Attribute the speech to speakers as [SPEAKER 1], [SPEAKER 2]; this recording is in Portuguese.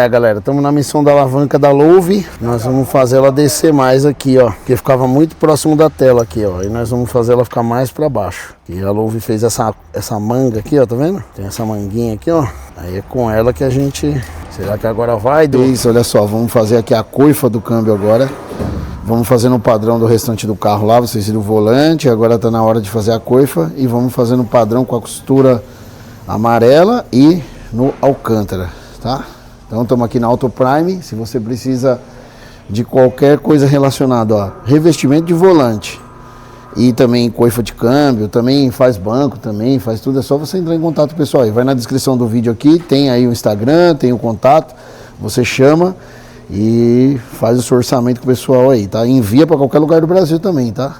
[SPEAKER 1] Galera, estamos na missão da alavanca da lowv. Nós vamos fazer ela descer mais aqui, ó, porque ficava muito próximo da tela aqui, ó, e nós vamos fazer ela ficar mais para baixo. E a lowv fez essa manga aqui, ó, tá vendo? Tem essa manguinha aqui, ó. Aí é com ela que a gente... Será que agora vai? Isso, olha só, vamos fazer aqui a coifa do câmbio agora. Vamos fazer no padrão do restante do carro lá, vocês viram o volante, agora tá na hora de fazer a coifa. E vamos fazer no padrão com a costura amarela e no alcântara, tá? Então estamos aqui na Auto Prime. Se você precisa de qualquer coisa relacionada a revestimento de volante e também coifa de câmbio, também faz banco, também faz tudo, é só você entrar em contato, pessoal. E vai na descrição do vídeo aqui, tem aí o Instagram, tem o contato, você chama e faz o seu orçamento com o pessoal aí, tá? Envia para qualquer lugar do Brasil também, tá?